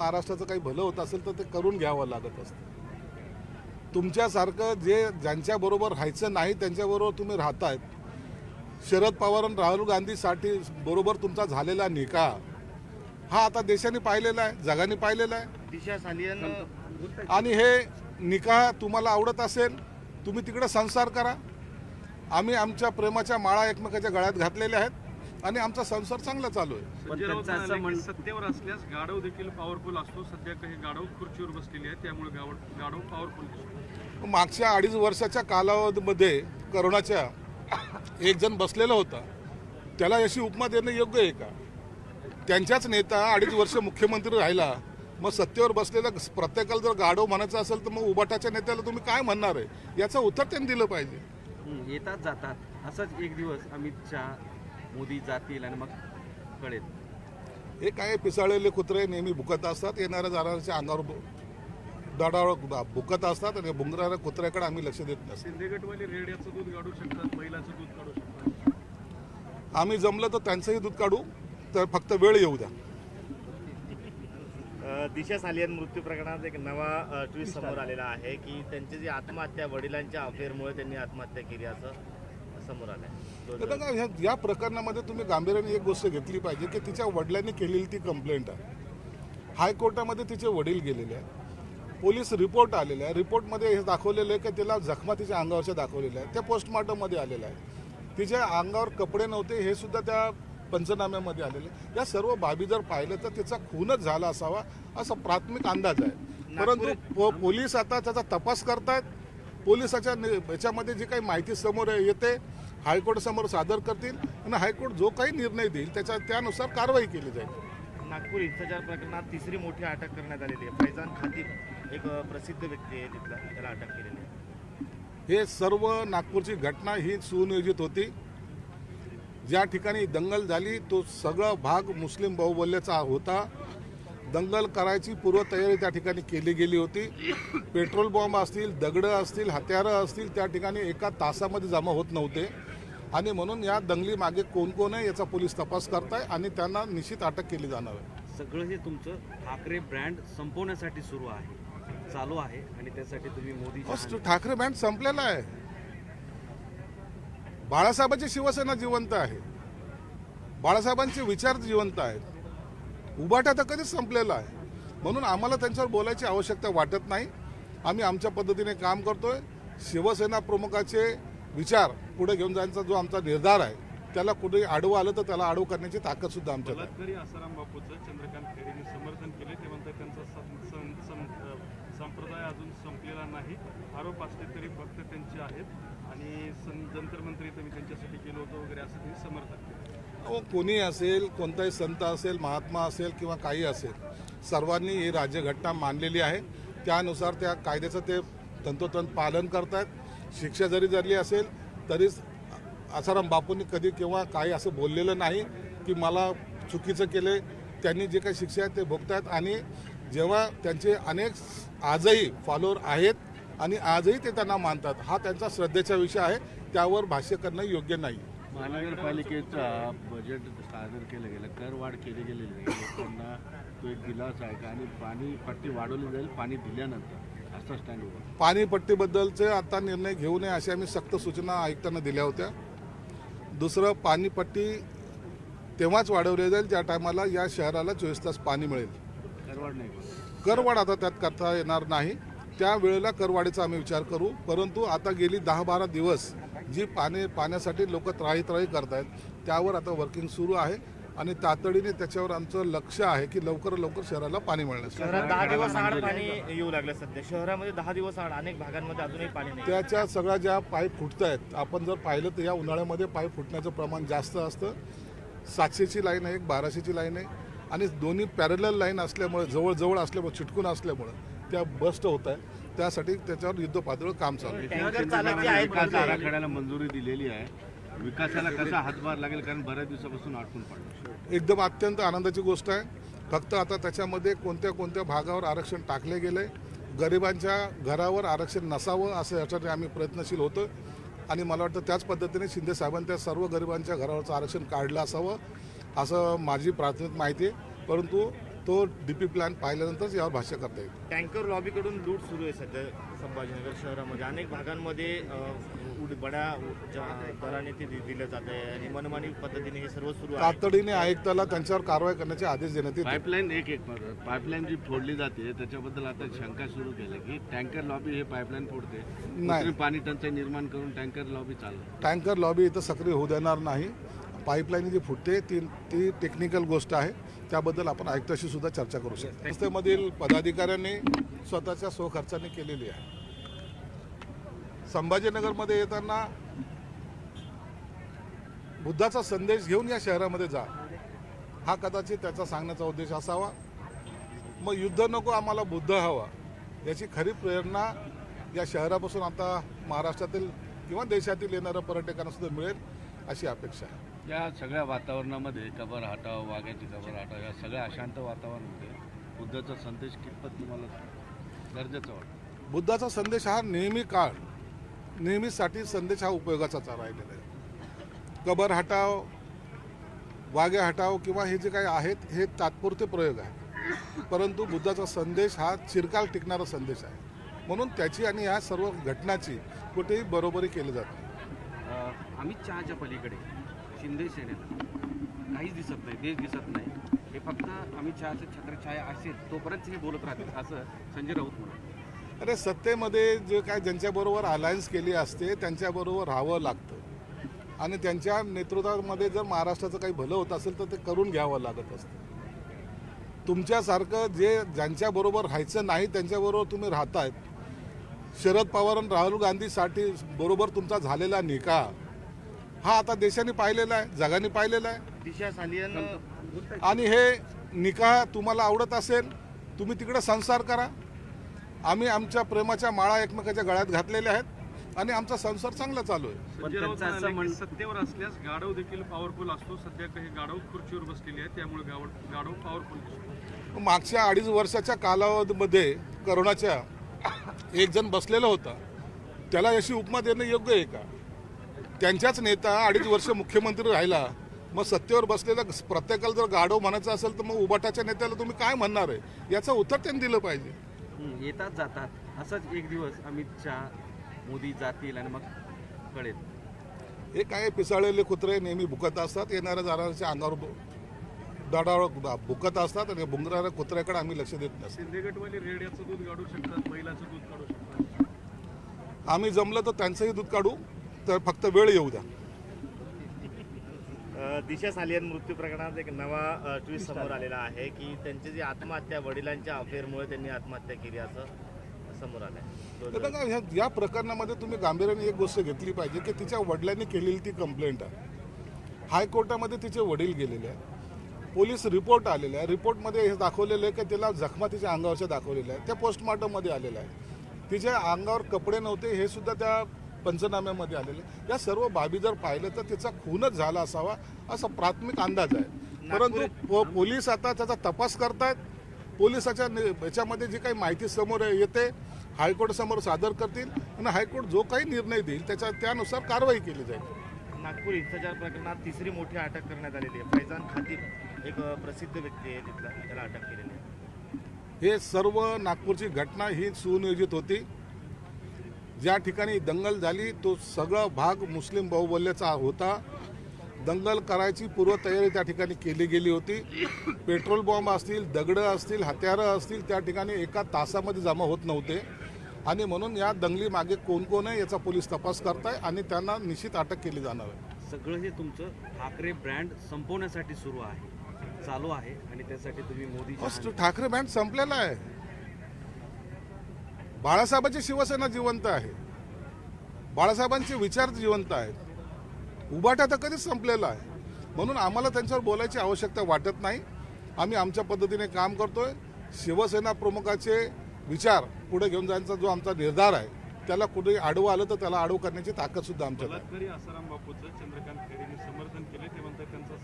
महाराष्ट्राचं काही भलं होत असेल तर ते करून घ्यावं लागत असतं. तुमच्यासारखं ज्यांच्याबरोबर राहायचं नाही त्यांच्याबरोबर तुम्ही राहतायत. शरद पवार आणि राहुल गांधीसाठी बरोबर तुमचा झालेला निकाह हा आता देशाने पाहिलेला आहे, जगाने पाहिलेला आहे. दिशा सालियन आणि हे निकाह तुम्हाला आवडत असेल तुम्ही तिकडे संसार करा. आम्ही आमच्या प्रेमाच्या माळा एकमेकाच्या गळ्यात घातलेल्या आहेत आणि आमचा संसार चांगला चालू आहे. संजय राऊत म्हणाले की सत्तेवर असल्यास गाढव देखील पॉवरफुल असतो. सध्या काही गाढव खुर्चीवर बसलेली आहे, त्यामुळे गाढव पॉवरफुल असतो. मागच्या 2.5 वर्षाच्या कालावधीमध्ये करोनाच्या एक जण बसलेला होता, त्याला अशी उपमा देणं योग्य आहे का? त्यांच्याच नेता 2.5 वर्ष मुख्यमंत्री राहिला, मग सत्तेवर बसलेला प्रत्येकाला जर गाढव म्हणायचं असेल तर मग उबाटाच्या नेत्याला तुम्ही काय म्हणणार आहे, याचं उत्तर त्यांनी दिलं पाहिजे. येतात जातात असंच एक दिवस अमित शहा मोदी जातील आणि मग कळेल. हे काय पिसाळलेले कुत्रे नेहमी भुकत असतात, येणाऱ्या जाणाऱ्याच्या अंगावर दडाळ भुकत असतात आणि भुंगणाऱ्या कुत्र्याकडे आम्ही लक्ष देत नसतो. शिंदेगडवाले रेड्याचं दूध काढू शकतात, बैलाचं दूध काढू शकतात. आम्ही जमलं तर त्यांचंही दूध काढू, तर फक्त वेळ येऊ द्या. दिशा सालियन मृत्यू प्रकरणात एक नवा ट्विस्ट समोर आलेला आहे की त्यांची जी आत्महत्या वडिलांच्या अफेअरमुळे त्यांनी आत्महत्या केली असं समोर तर आलंय. का या प्रकरणामध्ये तुम्ही गांभीर्याने एक गोष्ट घेतली पाहिजे की तिच्या वडिलांनी केलेली ती कंप्लेंट आहे. हायकोर्टामध्ये तिचे वडील गेलेले आहेत, पोलीस रिपोर्ट आलेला आहे, रिपोर्टमध्ये हे दाखवलेलं आहे की तिला जखमा तिच्या अंगावरच्या दाखवलेल्या आहेत, त्या पोस्टमॉर्टममध्ये आलेल्या आहे. तिच्या अंगावर कपडे नव्हते हे सुद्धा त्या पंचनाम्यामध्ये आलेले. या सर्व बाबी जर पाहिलं तर तिचा खूनच झाला असावा असा प्राथमिक अंदाज आहे. परंतु पोलीस आता त्याचा तपास करतायत. पोलिसाच्या याच्यामध्ये जी काही माहिती समोर येते हायकोर्ट समोर सादर करतील आणि हायकोर्ट जो काही निर्णय देईल त्यानुसार कारवाई केली जाईल. नागपूर हिंसाचार प्रकरणात तिसरी मोठी अटक करण्यात आलेली आहे. फैजान खातीब एक प्रसिद्ध व्यक्ती आहे तिथला, त्याला अटक केलेली आहे. हे सर्व नागपूरची घटना ही सुनियोजित होती. ज्या ठिकाणी दंगल झाली तो सगळा भाग मुस्लिम बाहुबल्याचा होता. दंगल करायची पूर्वतयारी त्या ठिकाणी केली गेली होती. पेट्रोल बॉम्ब असतील, दगडं असतील, हत्यारं असतील त्या ठिकाणी एका तासामध्ये जमा होत नव्हते आणि म्हणून या दंगली मागे कोण कोण आहे याचा पोलीस तपास करताय आणि त्यांना निश्चित अटक केली जाणार आहे. सगळं हे तुमचं ठाकरे ब्रँड संपवण्यासाठी सुरू आहे, चालू आहे आणि त्यासाठी तुम्ही मोदी ठाकरे बँड संपलेला आहे. बाळासाहेबांची शिवसेना जिवंत आहे, बाळासाहेबांचे विचार जिवंत आहेत. उभाटा तर कधीच संपलेला आहे. म्हणून आम्हाला त्यांच्यावर बोलायची आवश्यकता वाटत नाही. आम्ही आमच्या पद्धतीने काम करतोय. शिवसेना प्रमुखाचे विचार पुढे घेऊन जाण्याचा जो आमचा निर्धार आहे त्याला कुठेही आडवं आलं तर त्याला आडवं करण्याची ताकद सुद्धा आमच्यात आहे. बलात्कारी आसाराम बापूचं चंद्रकांत खैरेंनी समर्थन केले. ते म्हणतात त्यांचा संप्रदाय अजून संपलेला नाही. आरोप असले तरी फक्त त्यांचे आहेत आणि जंतर मंत्री मी त्यांच्यासाठी केलं होतं वगैरे असं त्यांनी समर्थन केलं. कोणी असेल, कोणताही संत असेल, महात्मा असेल किंवा काही असेल, सर्वांनी ही राज्यघटना मानलेली आहे. त्यानुसार त्या कायद्याचं ते तंतोतंत पालन करतात. शिक्षा जरी झाली असेल तरी आसाराम बापूंनी कधी किंवा काही असं बोललेलं नाही की मला चुकीचं केले. त्यांनी जे काही शिक्षा आहे ते भोगतात आणि जेव्हा त्यांचे अनेक आजही फॉलोअर आहेत आणि आजही ते त्यांना मानतात, हा त्यांचा श्रद्धेचा विषय आहे. त्यावर भाष्य करणं योग्य नाही. महानगरपालिकेचा बजेट सादर केलं गेलं, करवाढ केली गेलेली आहे. लोकांना तो एक दिलासा आहे का? आणि पाणी पट्टी वाढवली जाईल पाणी दिल्यानंतर असं स्टँड होतं. पाणीपट्टीबद्दलचे आता निर्णय घेऊ नये अशा आम्ही सक्त सूचना आयुक्तांना दिल्या होत्या. दुसरं, पाणीपट्टी तेव्हाच वाढवली जाईल ज्या टायमाला या शहराला 24 तास पाणी मिळेल. करवाढ नाही. करवाढ आता त्यात करता येणार नाही. त्यावेळेला करवाढीचा आम्ही विचार करू. परंतु आता गेली 10-12 दिवस जी पाण्यासाठी लोक त्राही करतायत त्यावर आता वर्किंग सुरू आहे आणि तातडीने त्याच्यावर आमचं लक्ष आहे की लवकर शहराला पाणी मिळण्यास. शहरात 10 दिवस आड पाणी येऊ लागलं. सध्या शहरामध्ये 10 दिवस आड अनेक भागांमध्ये अजूनही पाणी नाही. त्याच्या सगळ्या ज्या पाईप फुटत आहेत, आपण जर पाहिलं तर या उन्हाळ्यामध्ये पाईप फुटण्याचं प्रमाण जास्त असतं. 700ची लाईन आहे, एक 1200ची लाईन आहे आणि दोन्ही पॅरलल लाईन असल्यामुळे जवळ असल्यामुळे चिटकून असल्यामुळे त्या बस्ट होत आहे. त्यासाठी त्याच्यावर युद्धपातळीवर काम चालू आहे. विकास आराखड्याला मंजुरी दिलेली आहे. विकासाला कसा हातभार लागेल, कारण बऱ्याच दिवसापासून अडकून पडलं. एकदम अत्यंत आनंदाची गोष्ट आहे. फक्त आता त्याच्यामध्ये कोणत्या भागावर आरक्षण टाकले गेले, गरिबांच्या घरावर आरक्षण नसावं असं यासाठी आम्ही प्रयत्नशील होतो आणि मला वाटतं त्याच पद्धतीने शिंदे साहेबांनी त्या सर्व गरिबांच्या घरावरचं आरक्षण काढलं असावं असं माझी प्राथमिक माहिती आहे. परंतु तो DP प्लॅन पाहिल्यानंतरच यावर भाष्य करता येईल. टँकर लॉबीकडून लूट सुरू आहे सध्या संभाजीनगर शहरामध्ये. अनेक भागांमध्ये बड्या दराने ते दिलं जात आहे आणि मनमानी पद्धतीने हे सर्व सुरू आहे. तातडीने आयुक्ताला त्यांच्यावर कारवाई करण्याचे आदेश देण्यात येतील. पाईपलाईन जी फोडली जाते त्याच्याबद्दल आता शंका सुरू केली की टँकर लॉबी हे पाईपलाईन फोडते, नाही. कृत्रिम पाणी टंचाई निर्माण करून टँकर लॉबी चालते. टँकर लॉबी इथं सक्रिय होऊ देणार नाही. पाईपलाईन जी फुटते ती टेक्निकल गोष्ट आहे, त्याबद्दल आपण आयुक्ताशी सुद्धा चर्चा करू शकतो. संस्थेमधील पदाधिकाऱ्यांनी स्वतःच्या स्वखर्चाने केलेली आहे. संभाजीनगरमध्ये येताना बुद्धाचा संदेश घेऊन या शहरामध्ये जा, हा कदाचित त्याचा सांगण्याचा उद्देश असावा. मग युद्ध नको, आम्हाला बुद्ध हवा, याची खरी प्रेरणा या शहरापासून आता महाराष्ट्रातील किंवा देशातील येणाऱ्या पर्यटकांना सुद्धा मिळेल अशी अपेक्षा आहे. या सगळ्या वातावरणामध्ये कबर हटाव, वाघाची कबर हटाव, या सगळ्या अशांत वातावरणामध्ये बुद्धाचा संदेश कितपत तुम्हाला गरजेचा वाटतो? बुद्धाचा संदेश हा नेहमीसाठी संदेश हा उपयोगाचा राहिलेला आहे. कबर हटाव, वाघे हटाव किंवा हे जे काही आहेत हे तात्पुरते प्रयोग आहेत, परंतु बुद्धाचा संदेश हा चिरकाल टिकणारा संदेश आहे. म्हणून त्याची आणि या सर्व घटनाची कुठेही बरोबरी केली जाते. अमित शहाच्या पलीकडे शिंदे सेनेला काहीच दिसत नाही, देश दिसत नाही. हे फक्त अमित शहाचं छत्रछाया असेल तोपर्यंत हे बोलत राहतील असं संजय राऊत म्हणाले. अरे सत्तेमध्ये जे काय ज्यांच्याबरोबर अलायन्स केली असते त्यांच्याबरोबर राहावं लागतं आणि त्यांच्या नेतृत्वामध्ये जर महाराष्ट्राचं काही भलं होत असेल तर ते करून घ्यावं लागत असतं. तुमच्यासारखं ज्यांच्याबरोबर राहायचं नाही त्यांच्याबरोबर तुम्ही राहतायत. शरद पवार आणि राहुल गांधीसाठी बरोबर तुमचा झालेला निकाह हा आता देशाने पाहिलेला आहे, जगाने पाहिलेला आहे. दिशा सालियन आणि हे निकाह तुम्हाला आवडत असेल तुम्ही तिकडे संसार करा. आम्ही आमच्या प्रेमाच्या माळा एकमेकाच्या गळ्यात घातलेल्या आहेत आणि आमचा संसार चांगला चालू आहे. संजय राऊत म्हणाले की सत्तेवर असल्यास गाढव देखील पॉवरफुल असतो. सध्या काही गाढव खुर्चीवर बसलेली आहे, त्यामुळे गाढव पॉवरफुल दिसतो. मागच्या 2.5 वर्षाच्या कालावधीमध्ये करोनाच्या एक जण बसलेला होता, त्याला अशी उपमा देणं योग्य आहे का? त्यांच्याच नेता 2.5 वर्ष मुख्यमंत्री राहिला, मग सत्तेवर बसलेला प्रत्येकाला जर गाढव म्हणायचं असेल तर मग उबाटाच्या नेत्याला तुम्ही काय म्हणणार आहे, याचं उत्तर त्यांनी दिलं पाहिजे. येतात जातात असंच एक दिवस अमित शहा मोदी जातील आणि मग कळेल. हे काय पिसाळलेले कुत्रे नेहमी भुकत असतात, येणाऱ्या जाणाऱ्याच्या अंगावर दडावर भुकत असतात आणि भुंगणाऱ्या कुत्र्याकडे आम्ही लक्ष देत नसतो. शिंदे गटवाले रेड्याचं दूध काढू शकतात, बैलाचं दूध काढू शकतात. आम्ही जमलं तर त्यांचंही दूध काढू, तर फक्त वेळ येऊ द्या. दिशा सालियन मृत्यू प्रकरणात एक नवा ट्विस्ट समोर आलेला आहे की त्यांची जी आत्महत्या वडिलांच्या अफेअरमुळे त्यांनी आत्महत्या केली असं समोर आलंय. तर बघा, या प्रकरणामध्ये तुम्ही गांभीर्याने एक गोष्ट घेतली पाहिजे की तिच्या वडिलांनी केलेली ती कंप्लेंट आहे. हायकोर्टामध्ये तिचे वडील गेलेले आहे, पोलीस रिपोर्ट आलेला आहे. रिपोर्टमध्ये हे दाखवलेलं आहे की तिला जखमा तिच्या अंगावरच्या दाखवलेल्या आहे, त्या पोस्टमॉर्टममध्ये आलेलं आहे. तिच्या अंगावर कपडे नव्हते हे सुद्धा त्या पंचनाम्यामध्ये आलेलं आहे. या सर्व बाबी जर पाहिलं तर तिचा खूनच झाला असावा असा प्राथमिक अंदाज आहे. परंतु पोलीस आता त्याचा तपास करतायत. पोलिसाच्या याच्यामध्ये जी काही माहिती समोर येते हायकोर्ट समोर सादर करतील आणि हायकोर्ट जो काही निर्णय देईल त्यानुसार कारवाई केली जाईल. नागपूर हिंसाचार प्रकरणात तिसरी मोठी अटक करण्यात आलेली आहे. फैजान खातीर एक प्रसिद्ध व्यक्ती आहे तिथला, त्याला अटक केलेली आहे. हे सर्व नागपूरची घटना ही सुनियोजित होती. ज्या ठिकाणी दंगल झाली तो सगळा भाग मुस्लिम बाहुबल्याचा होता. दंगल करायची पूर्वतयारी त्या ठिकाणी केली गेली होती. पेट्रोल बॉम्ब असतील, दगडं असतील, हत्यारं असतील त्या ठिकाणी एका तासामध्ये जमा होत नव्हते आणि म्हणून या दंगली मागे कोण कोण आहे याचा पोलीस तपास करताय आणि त्यांना निश्चित अटक केली जाणार आहे. सगळं हे तुमचं ठाकरे ब्रँड संपवण्यासाठी सुरू आहे, चालू आहे आणि त्यासाठी तुम्ही मोदी ठाकरे बँड संपलेला आहे. बाळासाहेबांची शिवसेना जिवंत आहे, बाळासाहेबांचे विचार जिवंत आहेत. उभाटा तर कधीच संपलेला आहे. म्हणून आम्हाला त्यांच्यावर बोलायची आवश्यकता वाटत नाही. आम्ही आमच्या पद्धतीने काम करतोय. शिवसेना प्रमुखाचे विचार पुढे घेऊन जाण्याचा जो आमचा निर्धार आहे त्याला कुठे आडवं आलं तर त्याला आडवं करण्याची ताकद सुद्धा आमच्यात आहे. बलात्कारी आसाराम बापूचं चंद्रकांत खैरेंनी समर्थन केले, ते म्हणतात त्यांचा